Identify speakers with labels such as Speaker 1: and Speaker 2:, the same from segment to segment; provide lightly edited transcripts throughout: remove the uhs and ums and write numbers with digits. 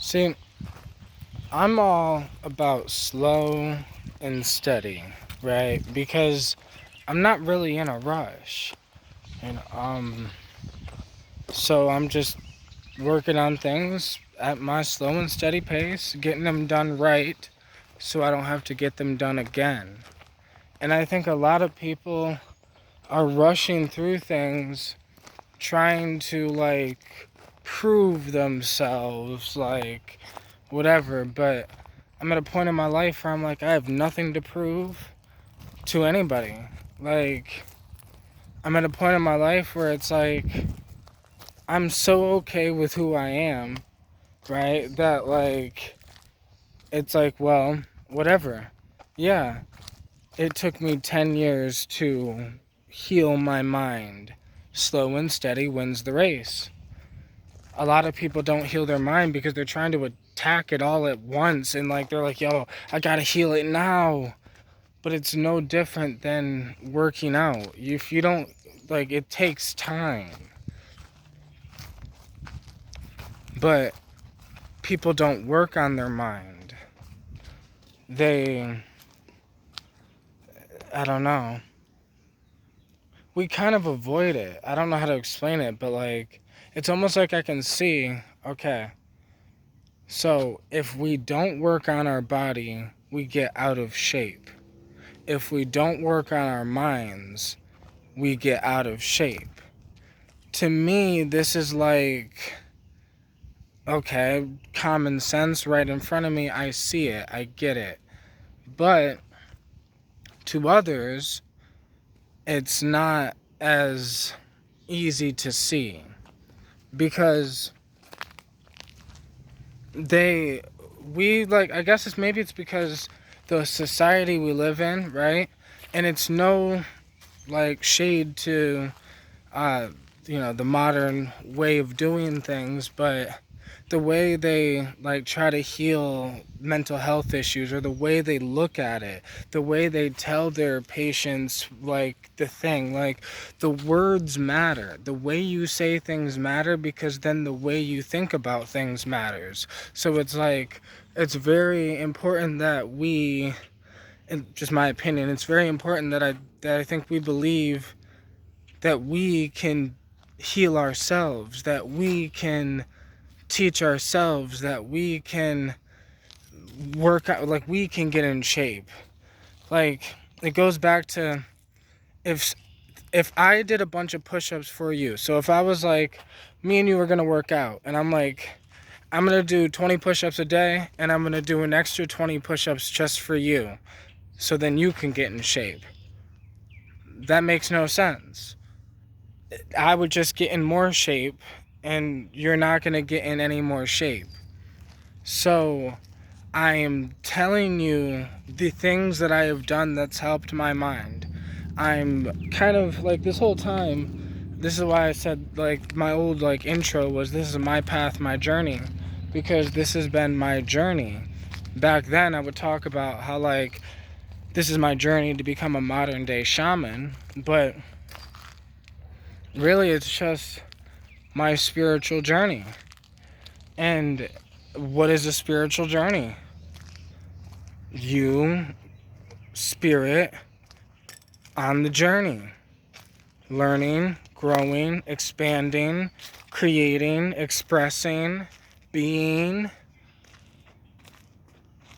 Speaker 1: See, I'm all about slow and steady, right? Because I'm not really in a rush. And so I'm just working on things at my slow and steady pace, getting them done right so I don't have to get them done again. And I think a lot of people are rushing through things trying to prove themselves, whatever, but I'm at a point in my life where I'm like, I have nothing to prove to anybody. Like, I'm at a point in my life where it's like, I'm so okay with who I am, right? That, it's like, well, whatever. Yeah, it took me 10 years to heal my mind. Slow and steady wins the race. A lot of people don't heal their mind because they're trying to attack it all at once, and they're like, yo, I gotta heal it now. But it's no different than working out. If you don't, it takes time. But people don't work on their mind. They, I don't know. We kind of avoid it. I don't know how to explain it, but it's almost like I can see, okay, so if we don't work on our body, we get out of shape. If we don't work on our minds, we get out of shape. To me, this is okay, common sense right in front of me. I see it. I get it. But to others, it's not as easy to see because I guess it's because the society we live in, right? And it's no shade to the modern way of doing things, but the way they try to heal mental health issues, or the way they look at it, the way they tell their patients the words matter. The way you say things matter, because then the way you think about things matters. So it's very important that we, in just my opinion, it's very important that I think we believe that we can heal ourselves, that we can teach ourselves, that we can work out, we can get in shape. It goes back to, if I did a bunch of push-ups for you, so if I was me and you were gonna work out, and I'm gonna do 20 push-ups a day, and I'm gonna do an extra 20 push-ups just for you, so then you can get in shape. That makes no sense. I would just get in more shape, and you're not gonna get in any more shape. So I am telling you the things that I have done that's helped my mind. I'm kind of this whole time, this is why I said my old intro was, this is my path, my journey, because this has been my journey. Back then I would talk about how this is my journey to become a modern day shaman, but really it's just my spiritual journey. And what is a spiritual journey? You, spirit, on the journey, learning, growing, expanding, creating, expressing, being,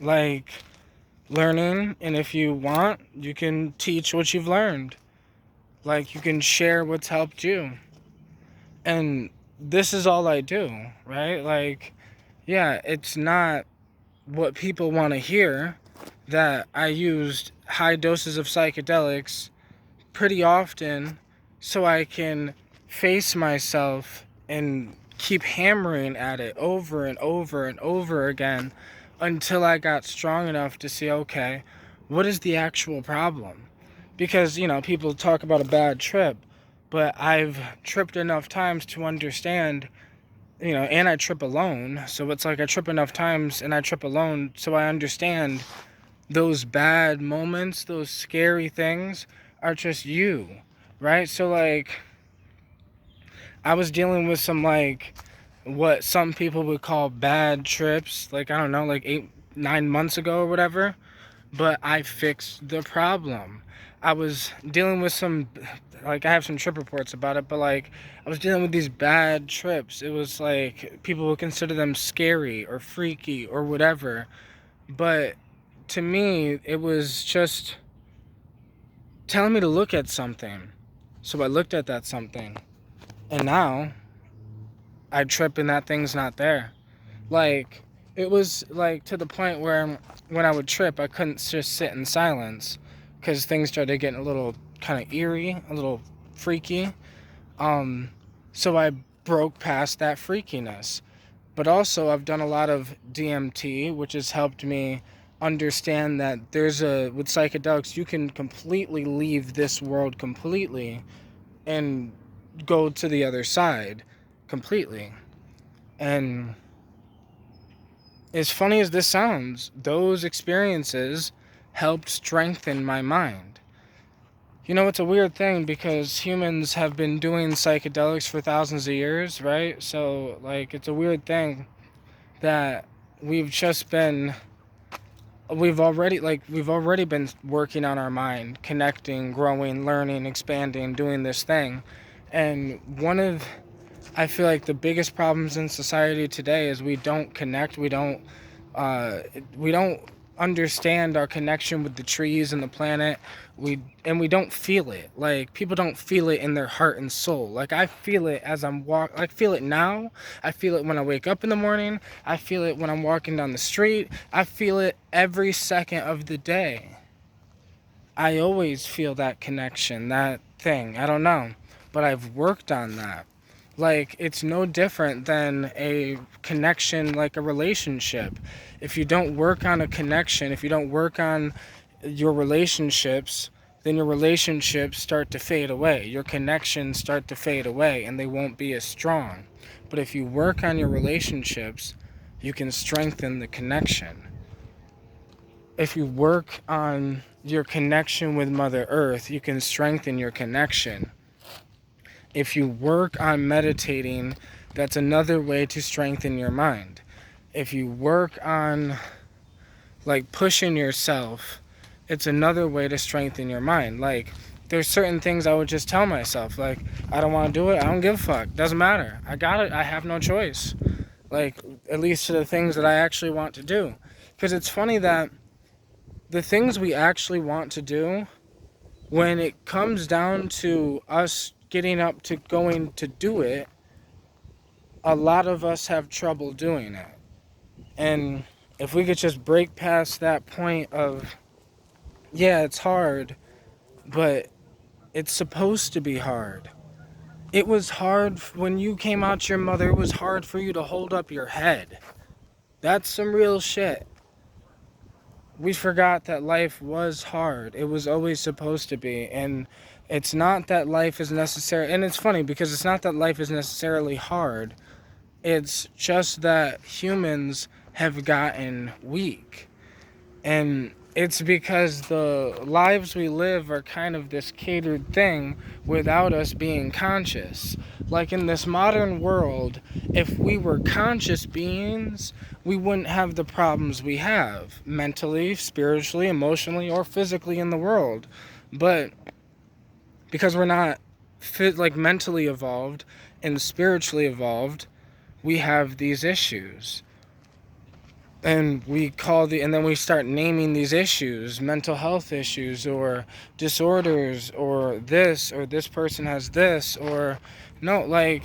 Speaker 1: learning. And if you want, you can teach what you've learned. You can share what's helped you. And this is all I do, right? Yeah, it's not what people want to hear, that I used high doses of psychedelics pretty often so I can face myself and keep hammering at it over and over and over again until I got strong enough to see, okay, what is the actual problem? Because, people talk about a bad trip, but I've tripped enough times to understand, and I trip alone. So it's I trip enough times and I trip alone, so I understand those bad moments, those scary things are just you, right? So I was dealing with some what some people would call bad trips, like, I don't know, like 8, 9 months ago or whatever. But I fixed the problem. I was dealing with some, like, I have some trip reports about it, but like, I was dealing with these bad trips. It was like people would consider them scary or freaky or whatever. But to me, it was just telling me to look at something. So I looked at that something. And now I trip and that thing's not there. Like, it was like to the point where when I would trip, I couldn't just sit in silence because things started getting a little kind of eerie, a little freaky. Um, so I broke past that freakiness. But also, I've done a lot of DMT, which has helped me understand that with psychedelics, you can completely leave this world completely and go to the other side completely. And as funny as this sounds, those experiences helped strengthen my mind. You know, it's a weird thing because humans have been doing psychedelics for thousands of years, right? So, like, it's a weird thing that we've just been we've already been working on our mind, connecting, growing, learning, expanding, doing this thing. And I feel like the biggest problems in society today is we don't connect, uh, we don't understand our connection with the trees and the planet. We don't feel it. Like, people don't feel it in their heart and soul. Like, I feel it as I feel it now. I feel it when I wake up in the morning. I feel it when I'm walking down the street. I feel it every second of the day. I always feel that connection, that thing. I don't know, but I've worked on that. Like, it's no different than a connection, like a relationship. If you don't work on a connection, if you don't work on your relationships, then your relationships start to fade away. Your connections start to fade away and they won't be as strong. But if you work on your relationships, you can strengthen the connection. If you work on your connection with Mother Earth, you can strengthen your connection. If you work on meditating, that's another way to strengthen your mind. If you work on, like, pushing yourself, it's another way to strengthen your mind. Like, there's certain things I would just tell myself, like, I don't want to do it, I don't give a fuck, doesn't matter, I got it, I have no choice. Like, at least to the things that I actually want to do. Because it's funny that the things we actually want to do, when it comes down to us getting up to going to do it, a lot of us have trouble doing it. And if we could just break past that point of, yeah, it's hard, but it's supposed to be hard. It was hard when you came out your mother, it was hard for you to hold up your head. That's some real shit. We forgot that life was hard. It was always supposed to be. And it's not that life is necessary. And it's funny because it's not that life is necessarily hard. It's just that humans have gotten weak. And it's because the lives we live are kind of this catered thing without us being conscious. Like, in this modern world, if we were conscious beings, we wouldn't have the problems we have mentally, spiritually, emotionally, or physically in the world. But because we're not mentally evolved and spiritually evolved, we have these issues. And then we start naming these issues, mental health issues or disorders or this person has this, or no, like,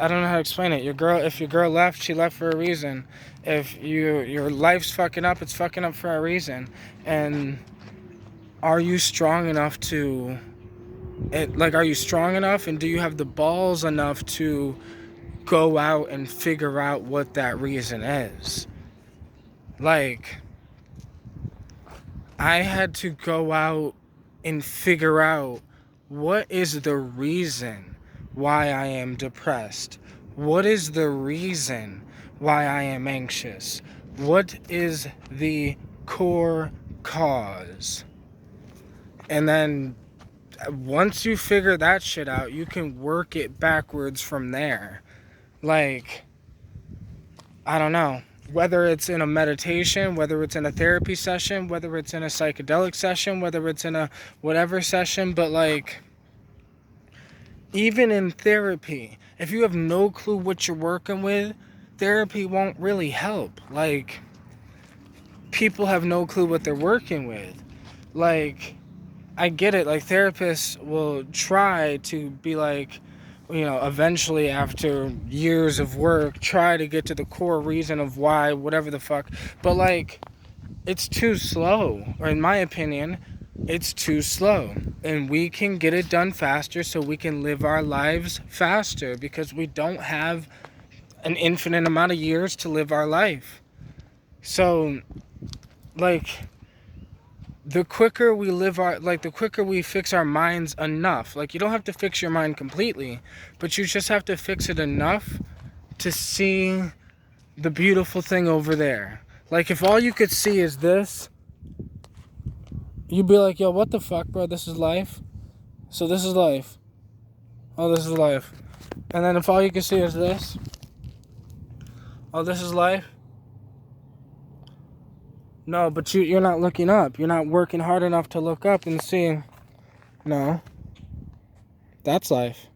Speaker 1: I don't know how to explain it. If your girl left, she left for a reason. If your life's fucking up, it's fucking up for a reason. And are you strong enough are you strong enough, and do you have the balls enough to go out and figure out what that reason is? Like, I had to go out and figure out, what is the reason why I am depressed? What is the reason why I am anxious? What is the core cause? And then once you figure that shit out, you can work it backwards from there. Like, I don't know. Whether it's in a meditation, whether it's in a therapy session, whether it's in a psychedelic session, whether it's in a whatever session, but like, even in therapy, if you have no clue what you're working with, therapy won't really help. Like, people have no clue what they're working with. Like, I get it. Like, therapists will try to be like, eventually after years of work, try to get to the core reason of why, whatever the fuck. But like, it's too slow. Or in my opinion, it's too slow. And we can get it done faster so we can live our lives faster, because we don't have an infinite amount of years to live our life. So, like, the quicker we the quicker we fix our minds enough. Like, you don't have to fix your mind completely, but you just have to fix it enough to see the beautiful thing over there. Like, if all you could see is this, you'd be like, yo, what the fuck, bro? This is life? So this is life. Oh, this is life. And then if all you can see is this, oh, this is life? No, but you're not looking up. You're not working hard enough to look up and see. No. That's life.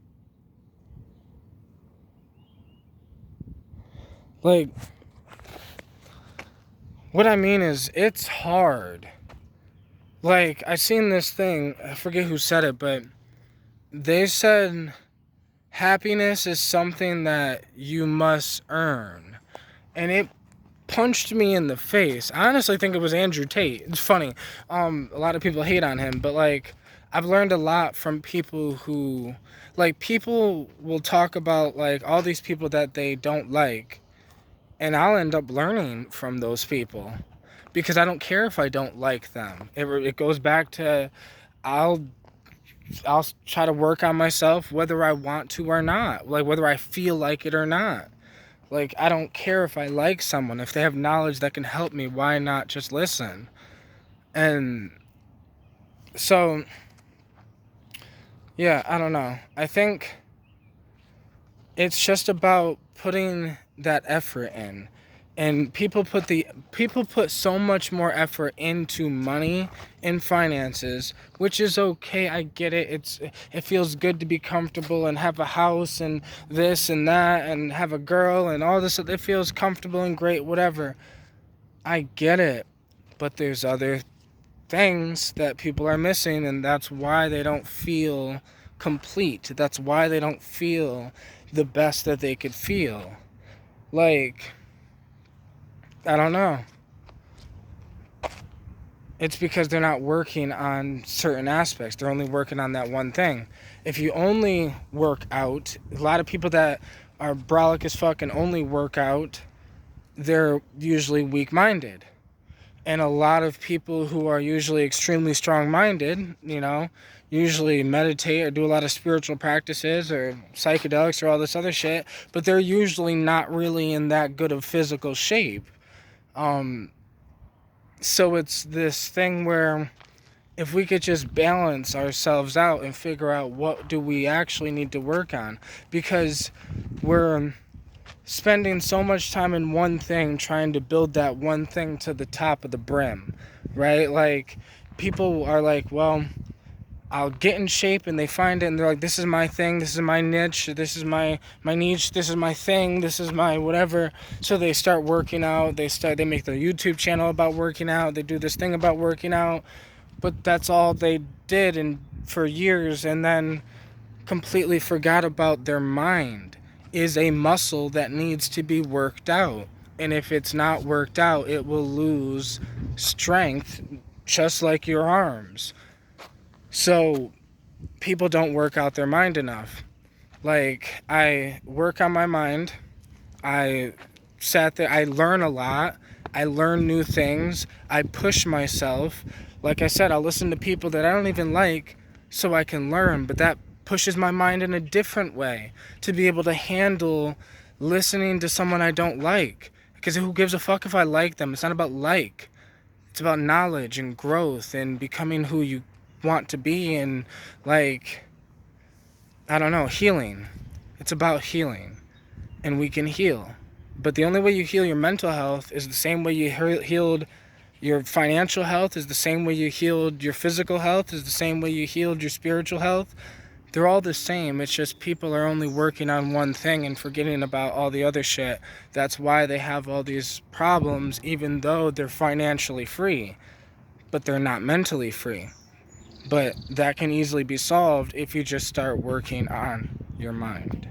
Speaker 1: Like, what I mean is, it's hard. Like, I seen this thing, I forget who said it, but they said happiness is something that you must earn. And it punched me in the face. I honestly think it was Andrew Tate. It's funny. A lot of people hate on him, but like, I've learned a lot from people who, like, people will talk about like all these people that they don't like, and I'll end up learning from those people, because I don't care if I don't like them. It goes back to, I'll try to work on myself whether I want to or not, like whether I feel like it or not. Like, I don't care if I like someone. If they have knowledge that can help me, why not just listen? And so, yeah, I don't know. I think it's just about putting that effort in. And people put so much more effort into money and finances, which is okay. I get it. It feels good to be comfortable and have a house and this and that and have a girl and all this. It feels comfortable and great, whatever. I get it. But there's other things that people are missing, and that's why they don't feel complete. That's why they don't feel the best that they could feel. Like, I don't know. It's because they're not working on certain aspects. They're only working on that one thing. If you only work out, a lot of people that are brolic as fuck and only work out, they're usually weak-minded. And a lot of people who are usually extremely strong-minded, usually meditate or do a lot of spiritual practices or psychedelics or all this other shit, but they're usually not really in that good of physical shape. So it's this thing where if we could just balance ourselves out and figure out what do we actually need to work on, because we're spending so much time in one thing trying to build that one thing to the top of the brim, right? Like, people are like, well, I'll get in shape, and they find it and they're like, this is my thing, this is my niche, this is my niche, this is my thing, this is my whatever. So they start working out, they make their YouTube channel about working out, they do this thing about working out, but that's all they did for years, and then completely forgot about their mind is a muscle that needs to be worked out. And if it's not worked out, it will lose strength, just like your arms. So people don't work out their mind enough. Like, I work on my mind. I sat there. I learn a lot. I learn new things. I push myself. Like I said, I'll listen to people that I don't even like so I can learn. But that pushes my mind in a different way to be able to handle listening to someone I don't like. Because who gives a fuck if I like them? It's not about like. It's about knowledge and growth and becoming who you want to be in, like, I don't know, healing. It's about healing, and we can heal. But the only way you heal your mental health is the same way you healed your financial health, is the same way you healed your physical health, is the same way you healed your spiritual health. They're all the same. It's just people are only working on one thing and forgetting about all the other shit. That's why they have all these problems, even though they're financially free, but they're not mentally free. But that can easily be solved if you just start working on your mind.